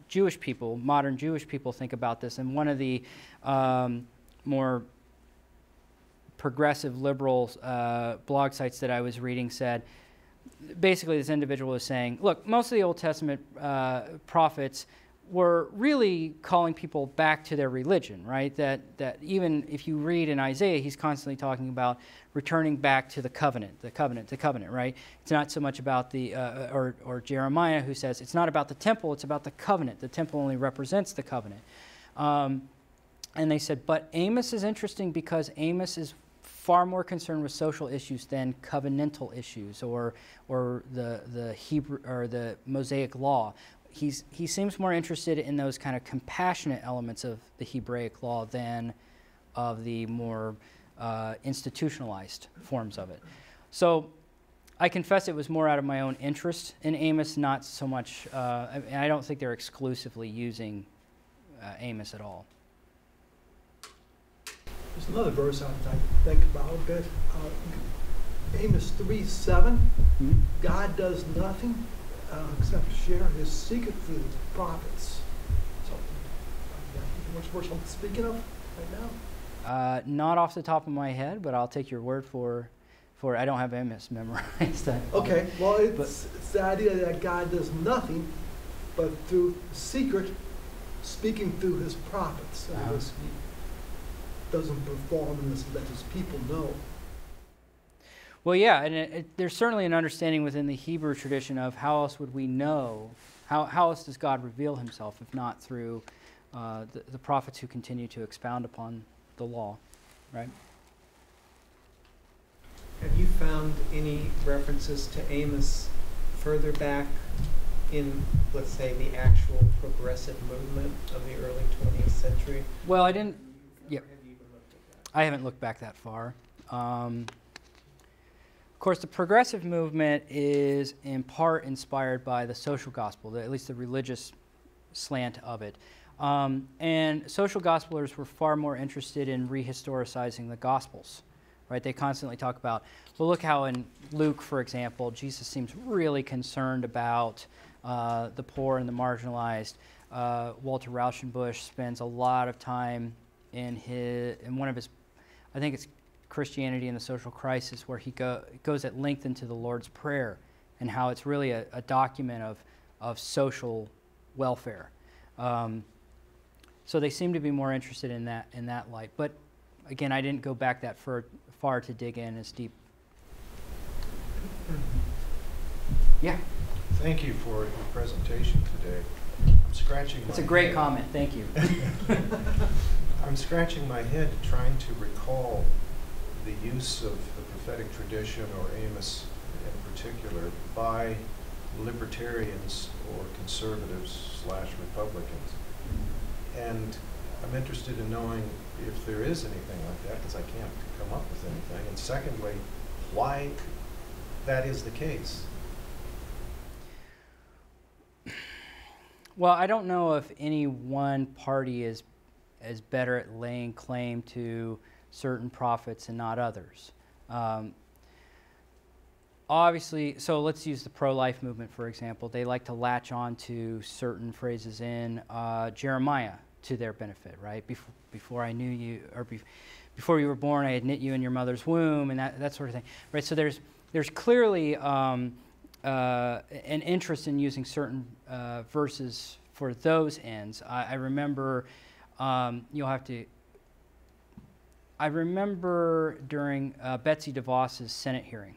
Jewish people, modern Jewish people, think about this, and one of the more progressive liberal blog sites that I was reading said, basically this individual was saying, look, most of the Old Testament prophets were really calling people back to their religion, right? That even if you read in Isaiah, he's constantly talking about returning back to the covenant, right? It's not so much about the, or Jeremiah who says, it's not about the temple, it's about the covenant. The temple only represents the covenant. And they said, but Amos is interesting because Amos is far more concerned with social issues than covenantal issues or the Hebrew or the Mosaic law. He seems more interested in those kind of compassionate elements of the Hebraic law than of the more institutionalized forms of it. So I confess it was more out of my own interest in Amos, not so much, and I don't think they're exclusively using Amos at all. There's another verse I think about a bit. Amos 3:7. Mm-hmm. God does nothing except share his secret through the prophets. So, which verse I'm speaking of right now? Not off the top of my head, but I'll take your word for it. I don't have Amos memorized. Okay, well, it's the idea that God does nothing but through secret, speaking through his prophets. Uh-huh. He doesn't perform and let his people know. Well, yeah, and there's certainly an understanding within the Hebrew tradition of how else would we know, how else does God reveal himself if not through the prophets who continue to expound upon the law, right? Have you found any references to Amos further back in, let's say, the actual progressive movement of the early 20th century? Well, I didn't. Yeah, I haven't looked back that far. Of course, the progressive movement is in part inspired by the social gospel, at least the religious slant of it. And social gospelers were far more interested in rehistoricizing the gospels, right? They constantly talk about, well, look how in Luke, for example, Jesus seems really concerned about the poor and the marginalized. Walter Rauschenbusch spends a lot of time in one of his, I think it's Christianity and the Social Crisis, where he goes at length into the Lord's Prayer and how it's really a document of social welfare. So they seem to be more interested in that light. But again, I didn't go back that far to dig in as deep. Yeah. Thank you for your presentation today. I'm scratching my That's a great head. comment. Thank you. I'm scratching my head trying to recall the use of the prophetic tradition, or Amos in particular, by libertarians or conservatives / Republicans. And I'm interested in knowing if there is anything like that, because I can't come up with anything. And secondly, why that is the case. Well, I don't know if any one party is better at laying claim to certain prophets and not others. Obviously, so let's use the pro-life movement, for example. They like to latch on to certain phrases in Jeremiah to their benefit, right? Before I knew you, or before you were born, I had knit you in your mother's womb, and that sort of thing, right? So there's clearly an interest in using certain verses for those ends. I remember I remember during Betsy DeVos's Senate hearing,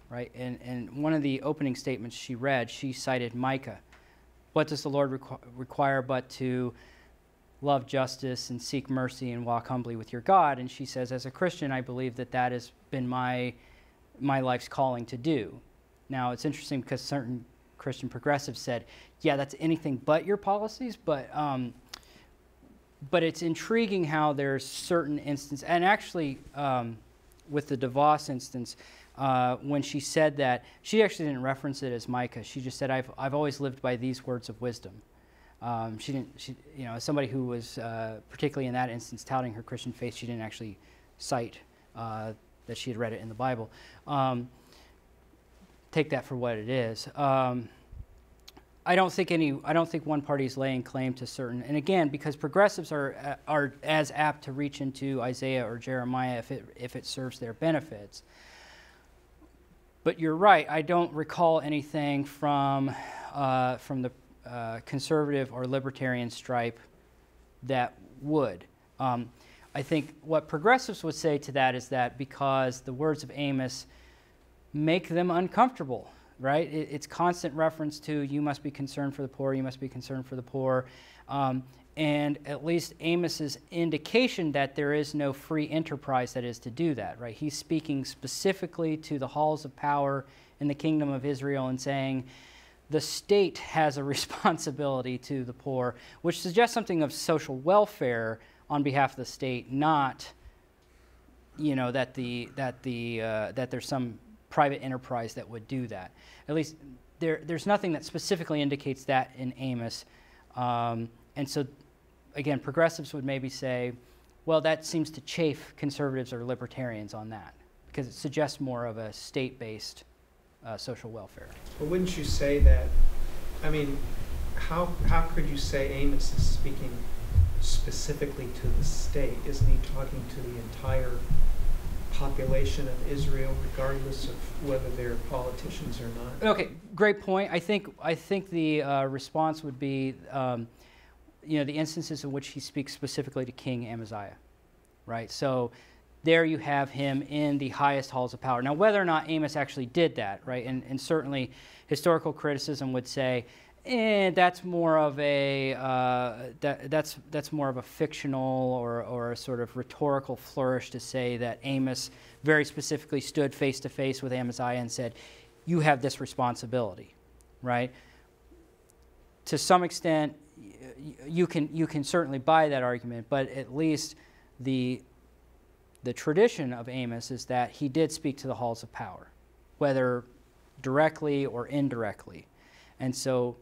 right? And one of the opening statements she read, she cited Micah. What does the Lord require but to love justice and seek mercy and walk humbly with your God? And she says, as a Christian, I believe that has been my life's calling to do. Now, it's interesting because certain Christian progressives said, yeah, that's anything but your policies, but it's intriguing how there's certain instances, and actually with the DeVos instance, when she said that, she actually didn't reference it as Micah. She just said, I've always lived by these words of wisdom. She, as somebody who was particularly in that instance touting her Christian faith, she didn't actually cite that she had read it in the Bible. Take that for what it is. I don't think one party is laying claim to certain, and again, because progressives are as apt to reach into Isaiah or Jeremiah if it serves their benefits. But you're right. I don't recall anything from the conservative or libertarian stripe that would. I think what progressives would say to that is that because the words of Amos make them uncomfortable, right? It's constant reference to you must be concerned for the poor, you must be concerned for the poor. And at least Amos's indication that there is no free enterprise that is to do that, right? He's speaking specifically to the halls of power in the kingdom of Israel and saying the state has a responsibility to the poor, which suggests something of social welfare on behalf of the state, not, that there's some private enterprise that would do that. At least there's nothing that specifically indicates that in Amos. And so, again, progressives would maybe say, well, that seems to chafe conservatives or libertarians on that, because it suggests more of a state-based social welfare. But wouldn't you say that, I mean, how could you say Amos is speaking specifically to the state? Isn't he talking to the entire population of Israel, regardless of whether they're politicians or not? Okay, great point. I think the response would be, the instances in which he speaks specifically to King Amaziah, right? So there you have him in the highest halls of power. Now, whether or not Amos actually did that, right, and certainly historical criticism would say, that's more of a that's more of a fictional or a sort of rhetorical flourish to say that Amos very specifically stood face to face with Amaziah and said, "You have this responsibility," right? To some extent, you can certainly buy that argument, but at least the tradition of Amos is that he did speak to the halls of power, whether directly or indirectly, and so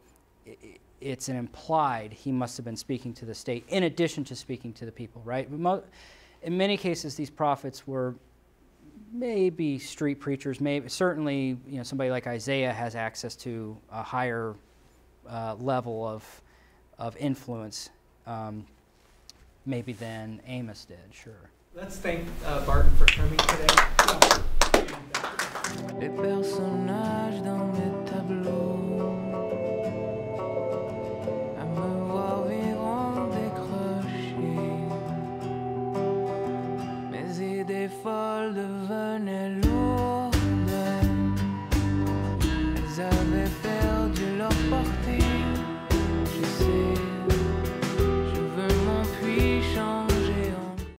it's an implied he must have been speaking to the state in addition to speaking to the people, right? In many cases, these prophets were maybe street preachers. Certainly, somebody like Isaiah has access to a higher level of influence, maybe than Amos did. Sure. Let's thank Barton for coming today. Les personnages dans mes tableaux, à me voir vivre en décroché, mes idées folles devenaient lourdes.